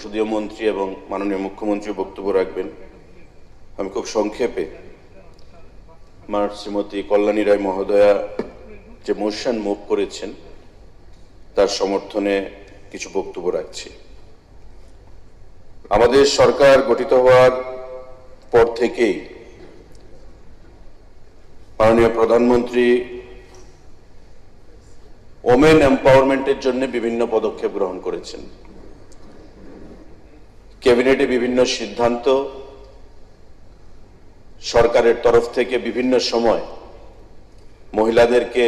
সংসদীয় মন্ত্রী এবং মাননীয় মুখ্যমন্ত্রী বক্তব্য রাখবেন। আমি খুব সংক্ষেপে শ্রীমতী কল্যাণী রায় মহোদয়া যে মোশন মুভ করেছেন তার সমর্থনে কিছু বক্তব্য রাখছি। আমাদের সরকার গঠিত হওয়ার পর থেকেই মাননীয় প্রধানমন্ত্রী ওমেন এম্পাওয়ারমেন্টের জন্য বিভিন্ন পদক্ষেপ গ্রহণ করেছেন। ক্যাবিনেটে বিভিন্ন সিদ্ধান্ত, সরকারের তরফ থেকে বিভিন্ন সময় মহিলাদেরকে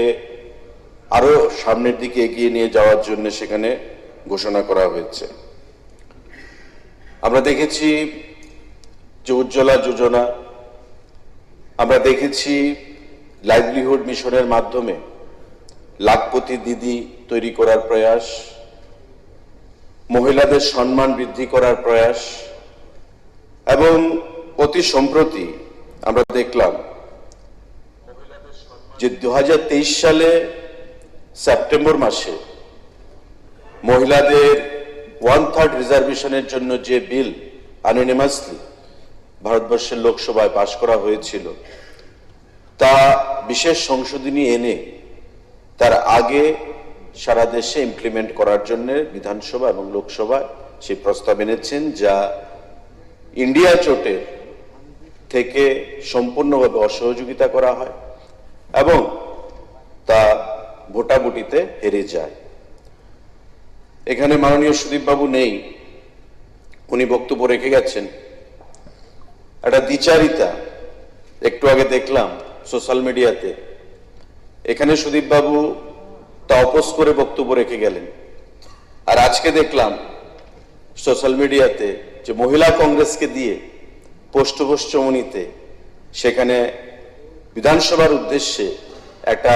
আরো সামনের দিকে এগিয়ে নিয়ে যাওয়ার জন্য সেখানে ঘোষণা করা হয়েছে। আমরা দেখেছি যে উজ্জ্বলা যোজনা, আমরা দেখেছি লাইভলিহুড মিশনের মাধ্যমে লাখপতি দিদি তৈরি করার প্রয়াস, মহিলাদের সম্মান বৃদ্ধি করার প্রয়াস, এবং অতি সম্প্রতি আমরা দেখলাম যে 2023 সালে সেপ্টেম্বর মাসে মহিলাদের 1/3 রিজার্ভেশনের জন্য যে বিল আনঅ্যানিমাসলি ভারতবর্ষের লোকসভায় পাশ করা হয়েছিল তা বিশেষ সংশোধনী এনে তার আগে সারা দেশে ইমপ্লিমেন্ট করার জন্য বিধানসভা এবং লোকসভায় সেই প্রস্তাব এনেছেন, যা ইন্ডিয়া জোটের থেকে সম্পূর্ণভাবে অসহযোগিতা করা হয় এবং তা ভোটাভুটিতে হেরে যায়। এখানে মাননীয় সুদীপ বাবু নেই, উনি বক্তব্য রেখে গেছেন। একটা দ্বিচারিতা একটু আগে দেখলাম সোশ্যাল মিডিয়াতে, এখানে সুদীপ বাবু তা অপোজ করে বক্তব্য রেখে গেলেন, আর আজকে দেখলাম সোশ্যাল মিডিয়াতে যে মহিলা কংগ্রেসকে দিয়ে পোস্টমনিতে সেখানে বিধানসভার উদ্দেশ্যে একটা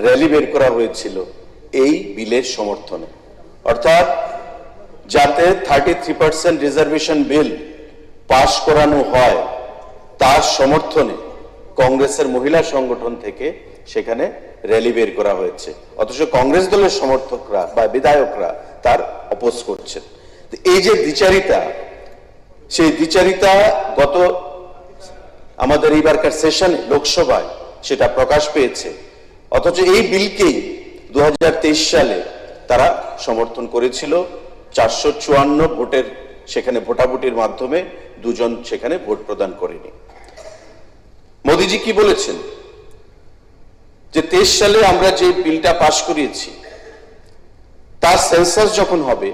র্যালি বের করা হয়েছিল এই বিলের সমর্থনে, অর্থাৎ যাতে 33% রিজার্ভেশন বিল পাশ করানো হয় তার সমর্থনে কংগ্রেসের মহিলা সংগঠন থেকে সেখানে র্যালি বের করা হয়েছে, অথচ কংগ্রেস দলের সমর্থকরা বা বিধায়করা তার অপোজ করছেন। এই যে দ্বিচারিতা, সেই দ্বিচারিতা গত আমাদের এইবারকার সেশনে লোকসভায় সেটা প্রকাশ পেয়েছে, অথচ এই বিলকেই 2023 সালে তারা সমর্থন করেছিল। 454 ভোটের সেখানে ভোটাভুটির মাধ্যমে দুজন সেখানে ভোট প্রদান করেনি। মোদিজি কি বলেছেন যে 23 সালে আমরা যে বিলটা পাশ করিয়েছি তার সেন্সাস যখন হবে,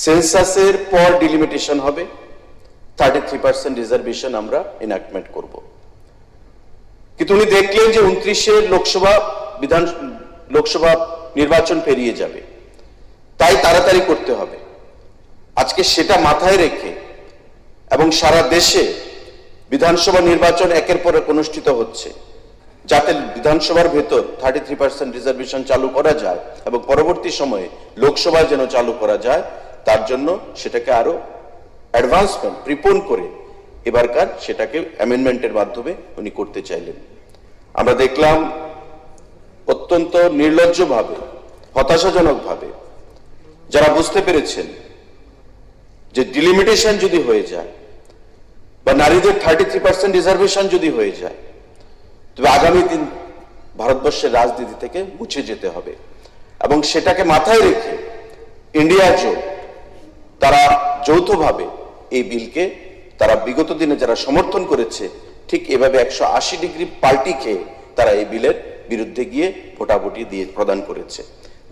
সেন্সাসের পর ডিলিমিটেশন হবে, 33% রিজার্ভেশন আমরা এনাক্টমেন্ট করব। কিন্তু উনি দেখলেন যে 29 লোকসভা নির্বাচন পেরিয়ে যাবে, তাই তাড়াতাড়ি করতে হবে। আজকে সেটা মাথায় রেখে এবং সারা দেশে বিধানসভা নির্বাচন একের পর এক অনুষ্ঠিত হচ্ছে, যাতে বিধানসভার ভেতর 33% রিজার্ভেশন চালু করা যায় এবং পরবর্তী সময়ে লোকসভায় যেন চালু করা যায়, তার জন্য সেটাকে আরো অ্যাডভান্সমেন্ট প্রিপোন করে এবারকার সেটাকে অ্যামেন্ডমেন্টের মাধ্যমে উনি করতে চাইলেন। আমরা দেখলাম অত্যন্ত নির্লজ্জভাবে, হতাশাজনকভাবে যারা বুঝতে পেরেছেন যে ডিলিমিটেশন যদি হয়ে যায় বা নারীদের 33% রিজার্ভেশন যদি হয়ে যায়, তবে আগামী দিন ভারতবর্ষের রাজনীতি থেকে মুছে যেতে হবে, এবং সেটাকে মাথায় রেখে ইন্ডিয়া জোট তারা যৌথভাবে এই বিলকে তারা বিগত দিনে যারা সমর্থন করেছে ঠিক এভাবে 180 ডিগ্রি পাল্টি খেয়ে তারা এই বিলের বিরুদ্ধে গিয়ে ভোটাভুটি দিয়ে প্রদান করেছে,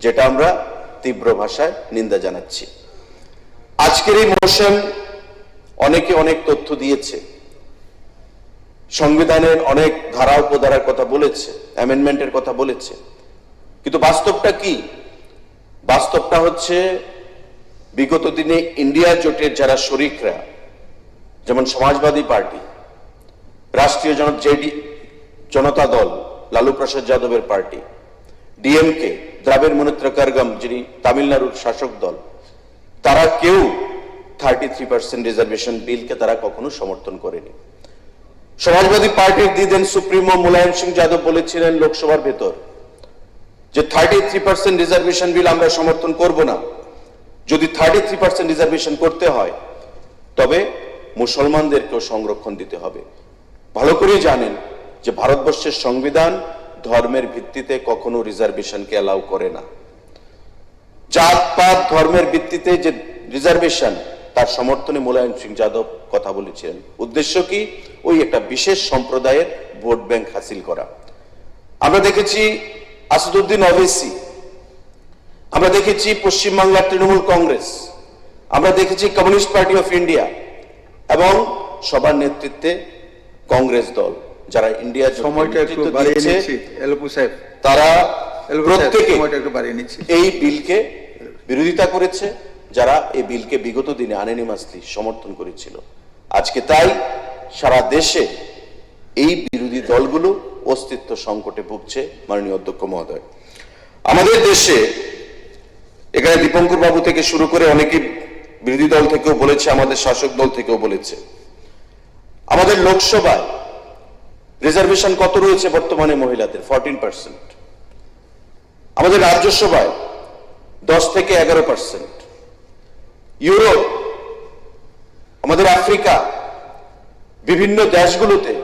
যেটা আমরা তীব্র ভাষায় নিন্দা জানাচ্ছি। আজকের এই মোশন অনেকে অনেক তথ্য দিয়েছে, সংবিধানের অনেক ধারা উপধারার কথা বলেছে, অ্যামেন্ডমেন্টের কথা বলেছে, কিন্তু বাস্তবটা কি? বাস্তবটা হচ্ছে বিগত দিনে ইন্ডিয়া জোটের যারা শরিকরা, যেমন সমাজবাদী পার্টি, রাষ্ট্রীয় জনতা দল লালু প্রসাদ যাদবের পার্টি, ডিএমকে দ্রাবিড় মুনেত্র কারগম যিনি তামিলনাড়ুর শাসক দল, তারা কেউ 33% রিজার্ভেশন বিলকে তারা কখনো সমর্থন করেনি। সমাজবাদী পার্টির দিদেন সুপ্রিমো মুলায়ম সিং যাদব বলেছিলেন লোকসভার ভেতর যে 33% রিজার্ভেশন বিল আমরা সমর্থন করব না যদি 33% রিজার্ভেশন করতে হয় তবে মুসলমানদেরকেও সংরক্ষণ দিতে হবে। ভালো করে জানেন যে ভারতবর্ষের সংবিধান ধর্মের ভিত্তিতে কখনো রিজার্ভেশনকে অ্যালাউ করে না। জাতপাত ধর্মের ভিত্তিতে যে রিজার্ভেশন, তার সমর্থনে মুলায়ম সিং যাদব কথা বলেছিলেন। উদ্দেশ্য কি? ওই একটা বিশেষ সম্প্রদায়ের ভোট ব্যাংক হাসিল করা। আমরা দেখেছি আসাদুদ্দিন ওয়াইসি, আমরা দেখেছি পশ্চিমবাংলার তৃণমূল কংগ্রেস, আমরা দেখেছি কমিউনিস্ট পার্টি অফ ইন্ডিয়া এবং সবার নেতৃত্বে কংগ্রেস দল, যারা ইন্ডিয়া তারা প্রত্যেকে এই বিলকে বিরোধিতা করেছে, যারা এই বিলকে বিগত দিনে আনএনিমাসলি সমর্থন করেছিল। আজকে তাই সারা দেশে এই বিরোধী দলগুলো অস্তিত্ব সংকটে ভুগছে। মাননীয় অধ্যক্ষ মহোদয়, আমাদের দেশে এখানে দীপঙ্কর বাবু থেকে শুরু করে অনেকে বিরোধী দল থেকেও বলেছে, আমাদের শাসক দল থেকেও বলেছে, আমাদের লোকসভায় রিজার্ভেশন কত রয়েছে বর্তমানে মহিলাদের? 14%। আমাদের রাজ্যসভায় 10 থেকে 11%। ইউরোপ, আমাদের আফ্রিকা, বিভিন্ন দেশগুলোতে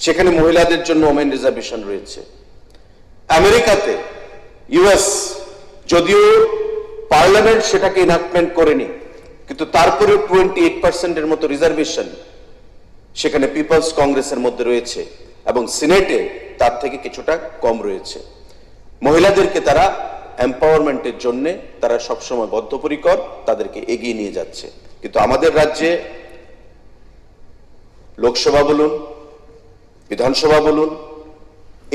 সেখানে মহিলাদের জন্য ওমেন রিজার্ভেশন রয়েছে। আমেরিকাতে, ইউএস, যদিও পার্লামেন্ট সেটাকে ইনাক্টমেন্ট করেনি, কিন্তু তারপরে 28% এর মতো রিজার্ভেশন সেখানে পিপলস কংগ্রেসের মধ্যে রয়েছে এবং সিনেটে তার থেকে কিছুটা কম রয়েছে। মহিলাদেরকে তারা এম্পাওয়ারমেন্টের জন্য তারা সবসময় বদ্ধপরিকর, তাদেরকে এগিয়ে নিয়ে যাচ্ছে। কিন্তু আমাদের রাজ্যে লোকসভা বলুন, বিধানসভা বলুন,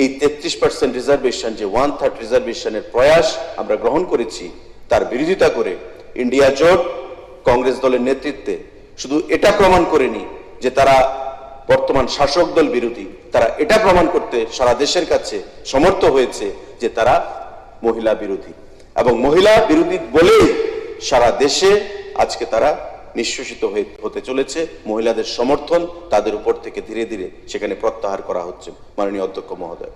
এই 33% রিজার্ভেশন, যে 1/3 রিজার্ভেশনের প্রয়াস আমরা গ্রহণ করেছি, তার বিরোধিতা করে ইন্ডিয়া জোট কংগ্রেস দলের নেতৃত্বে শুধু এটা প্রমাণ করেনি যে তারা বর্তমান শাসক দল বিরোধী, তারা এটা প্রমাণ করতে সারা দেশের কাছে সমর্থ হয়েছে যে তারা মহিলা বিরোধী, এবং মহিলা বিরোধী বলেই সারা দেশে আজকে তারা নিঃশেষিত হতে চলেছে। মহিলাদের সমর্থন তাদের উপর থেকে ধীরে ধীরে সেখানে প্রত্যাহার করা হচ্ছে। মাননীয় অধ্যক্ষ মহোদয়,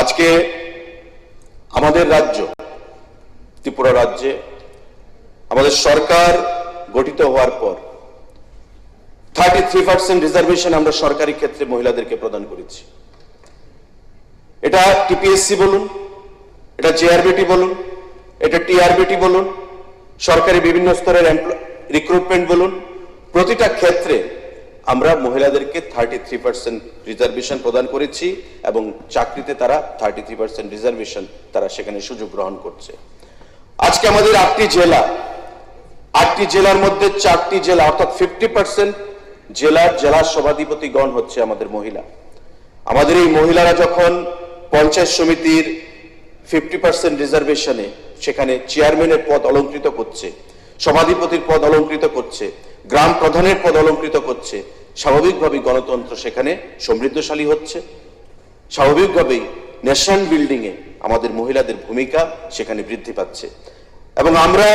আজকে আমাদের রাজ্য ত্রিপুরা রাজ্যে আমাদের সরকার গঠিত হওয়ার পর 33% রিজার্ভেশন আমরা সরকারি ক্ষেত্রে মহিলাদেরকে প্রদান করেছি। এটা টিপিএসসি বলুন, এটা জেআরবিটি বলুন, এটা টিআরবিটি বলুন, সরকারি বিভিন্ন স্তরের রিক্রুটমেন্ট বলুন, প্রতিটা ক্ষেত্রে আমরা মহিলাদেরকে 33% রিজার্ভেশন প্রদান করেছি এবং চাকরিতে তারা 33% রিজার্ভেশন তারা সেখানে সুযোগ গ্রহণ করছে। আজকে আমাদের 8টি জেলার মধ্যে 4টি জেলা অর্থাৎ 50% জেলা সভাধিপতিগণ হচ্ছে আমাদের মহিলা। আমাদের এই মহিলারা যখন পঞ্চায়েত সমিতির 50% রিজার্ভেশনে সেখানে চেয়ারম্যানের পদ অলংকৃত করছে, সভাধিপতির পদ অলংকৃত করছে, গ্রাম প্রধানের পদ অলংকৃত করছে, স্বাভাবিকভাবেই গণতন্ত্র সেখানে সমৃদ্ধশালী হচ্ছে। স্বাভাবিকভাবেই নেশন বিল্ডিং এ আমাদের মহিলাদের ভূমিকা সেখানে বৃদ্ধি পাচ্ছে। এবং আমরা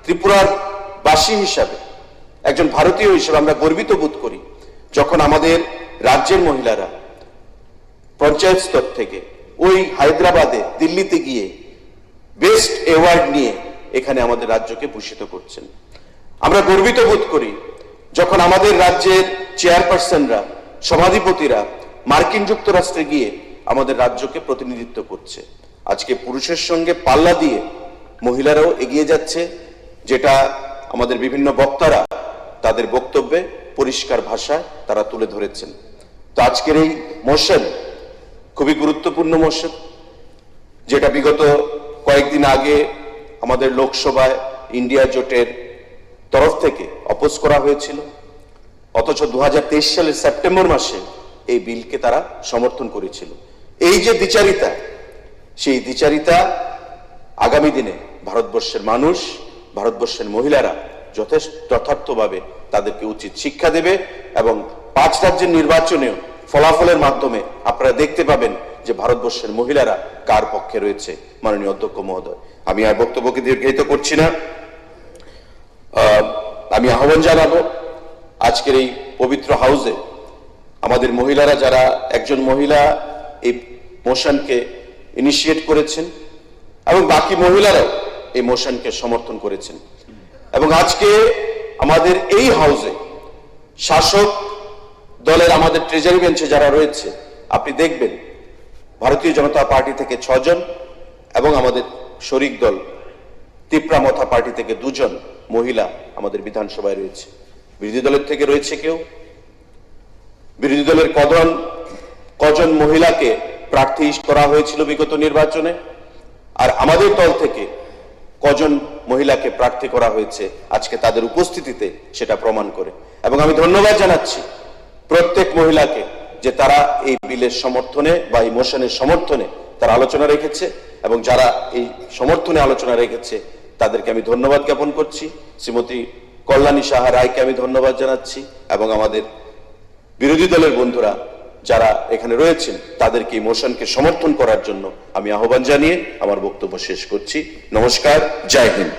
ত্রিপুরার বাসী হিসাবে, একজন ভারতীয় হিসেবে আমরা গর্বিত বোধ করি যখন আমাদের রাজ্যের মহিলারা পঞ্চায়েত স্তর থেকে ওই হায়দ্রাবাদে, দিল্লিতে গিয়ে বেস্ট অ্যাওয়ার্ড নিয়ে এখানে আমাদের রাজ্যকে ভূষিত করছেন। আমরা গর্বিত বোধ করি যখন আমাদের রাজ্যের চেয়ারপারসনরা, সভাধিপতিরা মার্কিন যুক্তরাষ্ট্রে গিয়ে আমাদের রাজ্যকে প্রতিনিধিত্ব করছে। আজকে পুরুষের সঙ্গে পাল্লা দিয়ে মহিলারাও এগিয়ে যাচ্ছে, যেটা আমাদের বিভিন্ন বক্তারা তাদের বক্তব্যে পরিষ্কার ভাষায় তারা তুলে ধরেছেন। তো আজকের এই মোশন খুবই গুরুত্বপূর্ণ মোশন, যেটা বিগত কয়েকদিন আগে আমাদের লোকসভায় ইন্ডিয়া জোটের তরফ থেকে অপোজ করা হয়েছিল, অথচ 2023 সালের সেপ্টেম্বর মাসে এই বিলকে তারা সমর্থন করেছিল। এই যে দ্বিচারিতা, সেই দ্বিচারিতা আগামী দিনে ভারতবর্ষের মানুষ, ভারতবর্ষের মহিলারা যথার্থভাবে তাদেরকে উচিত শিক্ষা দেবে এবং 5 রাজ্যের নির্বাচনেও ফলাফলের মাধ্যমে আপনারা দেখতে পাবেন যে ভারতবর্ষের মহিলারা কার পক্ষে রয়েছে। মাননীয় অধ্যক্ষ মহোদয়, আমি আর বক্তব্যকে দীর্ঘায়িত করছি না। আমি আহ্বান জানাবো আজকের এই পবিত্র হাউসে আমাদের মহিলারা, যারা একজন মহিলা এই মোশনকে ইনিশিয়েট করেছেন এবং বাকি মহিলারাও এই মোশনকে সমর্থন করেছেন। এবং আজকে আমাদের এই হাউসে শাসক দলের আমাদের ট্রেজারি বেঞ্চে যারা রয়েছে, আপনি দেখবেন ভারতীয় জনতা পার্টি থেকে 6 জন এবং আমাদের শরিক দল তিপ্রামথা পার্টি থেকে 2 জন মহিলা আমাদের বিধানসভায় রয়েছে। বিরোধী দলের থেকে রয়েছে কেউ? বিরোধী দলের কজন মহিলাকে প্রার্থী করা হয়েছিল বিগত নির্বাচনে, আর আমাদের দল থেকে কজন মহিলাকে প্রার্থী করা হয়েছে আজকে তাদের উপস্থিতিতে সেটা প্রমাণ করে। এবং আমি ধন্যবাদ জানাচ্ছি প্রত্যেক মহিলাকে যে তারা এই বিলের সমর্থনে বা এই মোশনের সমর্থনে তারা আলোচনা রেখেছে, এবং যারা এই সমর্থনে আলোচনা রেখেছে তাদেরকে আমি ধন্যবাদ জ্ঞাপন করছি। শ্রীমতী কল্যাণী সাহা রায়কে আমি ধন্যবাদ জানাচ্ছি, এবং আমাদের বিরোধী দলের বন্ধুরা যারা এখানে রয়েছেন তাদেরকে এই মোশনকে সমর্থন করার জন্য আমি আহ্বান জানিয়ে আমার বক্তব্য শেষ করছি। নমস্কার, জয় হিন্দ।